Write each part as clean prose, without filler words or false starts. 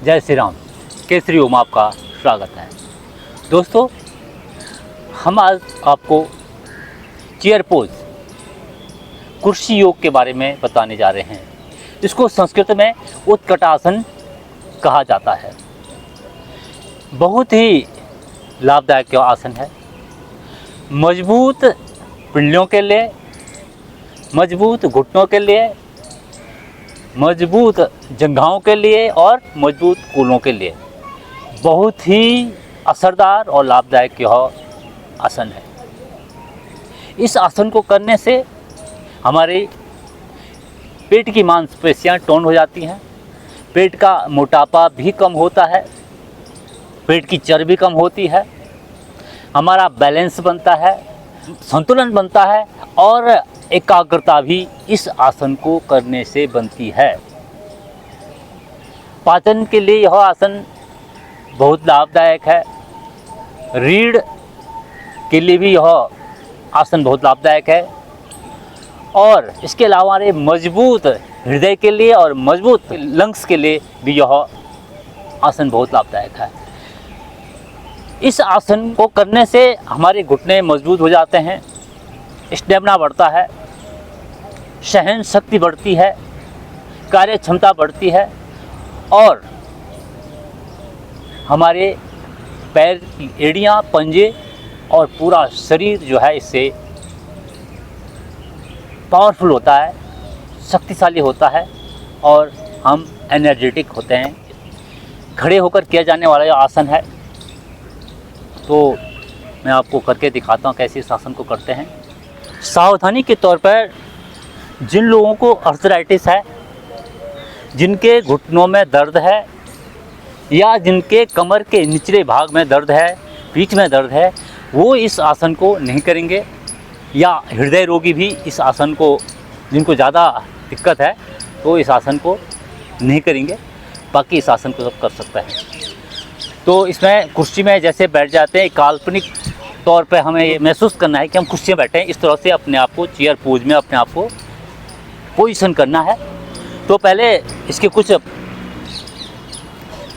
जय श्री राम। केसरी ओम आपका स्वागत है। दोस्तों, हम आज आपको चेयर पोज कुर्सी योग के बारे में बताने जा रहे हैं। इसको संस्कृत में उत्कटासन कहा जाता है। बहुत ही लाभदायक आसन है। मजबूत पिंडलियों के लिए, मजबूत घुटनों के लिए, मजबूत जंघाओं के लिए और मजबूत कूल्हों के लिए बहुत ही असरदार और लाभदायक यह आसन है। इस आसन को करने से हमारे पेट की मांसपेशियां टोन हो जाती हैं, पेट का मोटापा भी कम होता है, पेट की चर्बी कम होती है, हमारा बैलेंस बनता है, संतुलन बनता है और एकाग्रता भी इस आसन को करने से बनती है। पाचन के लिए यह आसन बहुत लाभदायक है। रीढ़ के लिए भी यह आसन बहुत लाभदायक है और इसके अलावा हमारे मजबूत हृदय के लिए और मजबूत लंग्स के लिए भी यह आसन बहुत लाभदायक है। इस आसन को करने से हमारे घुटने मजबूत हो जाते हैं, स्टेमिना बढ़ता है, सहन शक्ति बढ़ती है, कार्य क्षमता बढ़ती है और हमारे पैर की एड़ियाँ, पंजे और पूरा शरीर जो है इससे पावरफुल होता है, शक्तिशाली होता है और हम एनर्जेटिक होते हैं। खड़े होकर किया जाने वाला यह आसन है, तो मैं आपको करके दिखाता हूँ कैसे इस आसन को करते हैं। सावधानी के तौर पर जिन लोगों को आर्थराइटिस है, जिनके घुटनों में दर्द है या जिनके कमर के निचले भाग में दर्द है, पीठ में दर्द है, वो इस आसन को नहीं करेंगे। या हृदय रोगी भी इस आसन को, जिनको ज़्यादा दिक्कत है, तो इस आसन को नहीं करेंगे। बाकी इस आसन को सब कर सकता है। तो इसमें कुर्सी में जैसे बैठ जाते हैं, काल्पनिक तौर पे हमें ये महसूस करना है कि हम कुर्सी में बैठे हैं। इस तरह से अपने आप को चेयर पोज में अपने आप को पोजीशन करना है। तो पहले इसके कुछ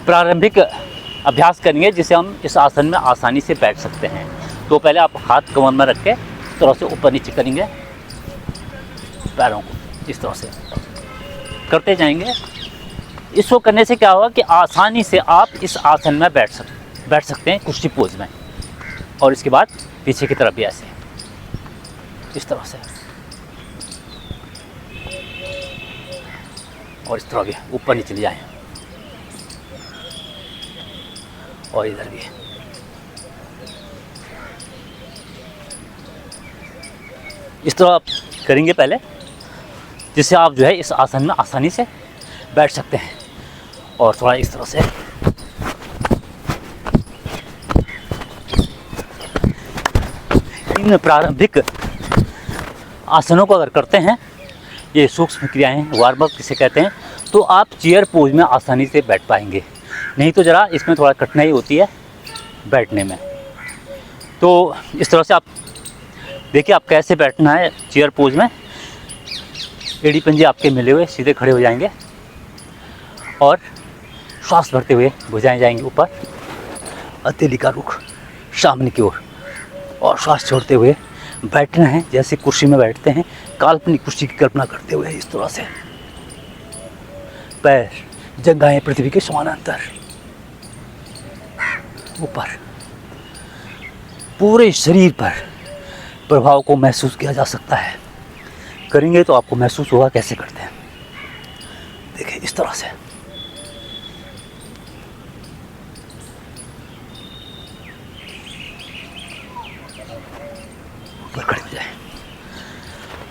प्रारंभिक अभ्यास करेंगे जिससे हम इस आसन में आसानी से बैठ सकते हैं। तो पहले आप हाथ कमर में रख के इस तरह से ऊपर नीचे करेंगे, पैरों को इस तरह से करते जाएंगे। इसको करने से क्या होगा कि आसानी से आप इस आसन में बैठ सकते हैं कुर्सी पोज में। और इसके बाद पीछे की तरफ भी ऐसे इस तरह से और इस तरह भी ऊपर नीचे ले जाएं और इधर भी। इस तरह आप करेंगे पहले, जिससे आप जो है इस आसन में आसानी से बैठ सकते हैं। और थोड़ा इस तरह से इन प्रारंभिक आसनों को अगर करते हैं, ये सूक्ष्म क्रियाएं वार्म अप किसे कहते हैं, तो आप चेयर पोज में आसानी से बैठ पाएंगे। नहीं तो ज़रा इसमें थोड़ा कठिनाई होती है बैठने में। तो इस तरह से आप देखिए आप कैसे बैठना है चेयर पोज में। एड़ी पंजे आपके मिले हुए सीधे खड़े हो जाएंगे और श्वास भरते हुए भुजाएं जाएंगी ऊपर, हथेली का रुख सामने की ओर, और श्वास छोड़ते हुए बैठना है जैसे कुर्सी में बैठते हैं, काल्पनिक कुर्सी की कल्पना करते हुए इस तरह से। पैर जंघाएं पृथ्वी के समानांतर ऊपर, पूरे शरीर पर प्रभाव को महसूस किया जा सकता है। करेंगे तो आपको महसूस होगा कैसे करते हैं। देखिए इस तरह से ऊपर खड़े हो जाए,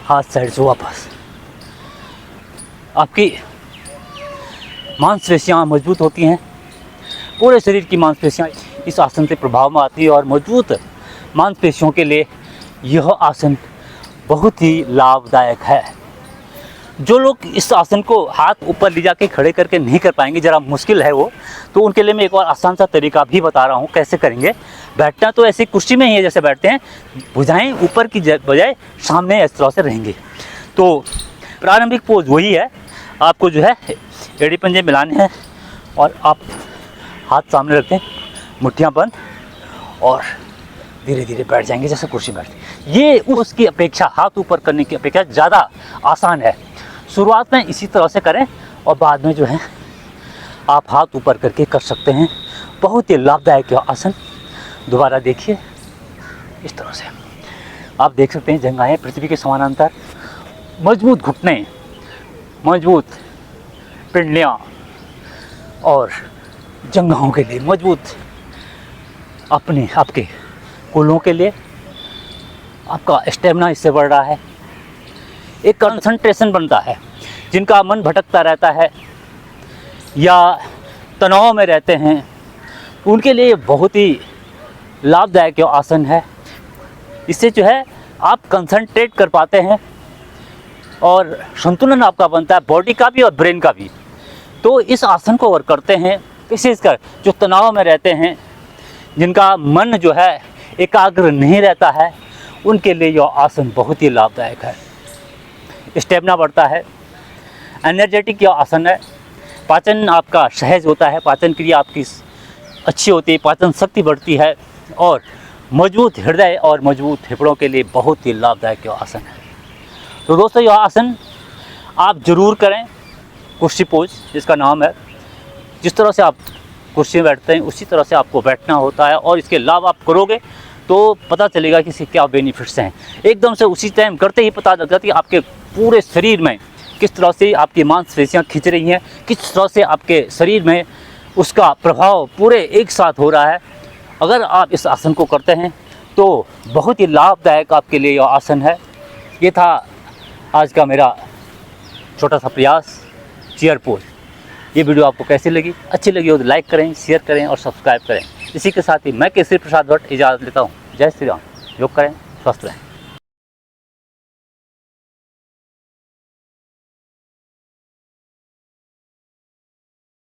हाथ साइड से वापस। आपकी मांसपेशियां मजबूत होती हैं, पूरे शरीर की मांसपेशियां इस आसन से प्रभाव में आती है और मजबूत मांसपेशियों के लिए यह आसन बहुत ही लाभदायक है। जो लोग इस आसन को हाथ ऊपर ले जाके खड़े करके नहीं कर पाएंगे, ज़रा मुश्किल है वो, तो उनके लिए मैं एक और आसान सा तरीका भी बता रहा हूँ कैसे करेंगे। बैठना तो ऐसे कुर्सी में ही है जैसे बैठते हैं, भुजाएं ऊपर की बजाय सामने इस तरह से रहेंगे। तो प्रारंभिक पोज वही है, आपको जो है एड़ी पंजे मिलाने हैं और आप हाथ सामने रखते हैं, मुट्ठियाँ बंद, और धीरे धीरे बैठ जाएंगे जैसे कुर्सी में बैठते। ये उसकी अपेक्षा, हाथ ऊपर करने की अपेक्षा ज़्यादा आसान है। शुरुआत में इसी तरह से करें और बाद में जो है आप हाथ ऊपर करके कर सकते हैं। बहुत ही लाभदायक आसन। दोबारा देखिए, इस तरह से आप देख सकते हैं जंघाएं पृथ्वी के समानांतर, मजबूत घुटने, मजबूत पिंडलियाँ, और जंघाओं के लिए मजबूत, अपने आपके कूल्हों के लिए आपका स्टेमिना इससे बढ़ रहा है। एक कंसंट्रेशन बनता है। जिनका मन भटकता रहता है या तनाव में रहते हैं, उनके लिए बहुत ही लाभदायक आसन है। इससे जो है आप कंसंट्रेट कर पाते हैं और संतुलन आपका बनता है, बॉडी का भी और ब्रेन का भी। तो इस आसन को अगर करते हैं, विशेषकर जो तनाव में रहते हैं, जिनका मन जो है एकाग्र नहीं रहता है, उनके लिए यह आसन बहुत ही लाभदायक है। स्टेमिना बढ़ता है, एनर्जेटिक यह आसन है। पाचन आपका सहज होता है, पाचन क्रिया आपकी अच्छी होती है, पाचन शक्ति बढ़ती है, और मजबूत हृदय और मजबूत फेफड़ों के लिए बहुत ही लाभदायक यह आसन है। तो दोस्तों, यह आसन आप ज़रूर करें। कुर्सी पोज जिसका नाम है। जिस तरह से आप कुर्सी में बैठते हैं उसी तरह से आपको बैठना होता है, और इसके लाभ आप करोगे तो पता चलेगा कि इसके क्या बेनिफिट्स हैं। एकदम से उसी टाइम करते ही पता लग जाती है आपके पूरे शरीर में किस तरह से आपकी मांसपेशियां खिंच रही हैं, किस तरह से आपके शरीर में उसका प्रभाव पूरे एक साथ हो रहा है। अगर आप इस आसन को करते हैं तो बहुत ही लाभदायक आपके लिए यह आसन है। ये था आज का मेरा छोटा सा प्रयास, चेयर पोज। ये वीडियो आपको कैसी लगी? अच्छी लगी हो तो लाइक करें, शेयर करें और सब्सक्राइब करें। इसी के साथ ही मैं केसरी प्रसाद भट्ट इजाज़त लेता हूँ। जय श्री राम। योग करें, स्वस्थ रहें।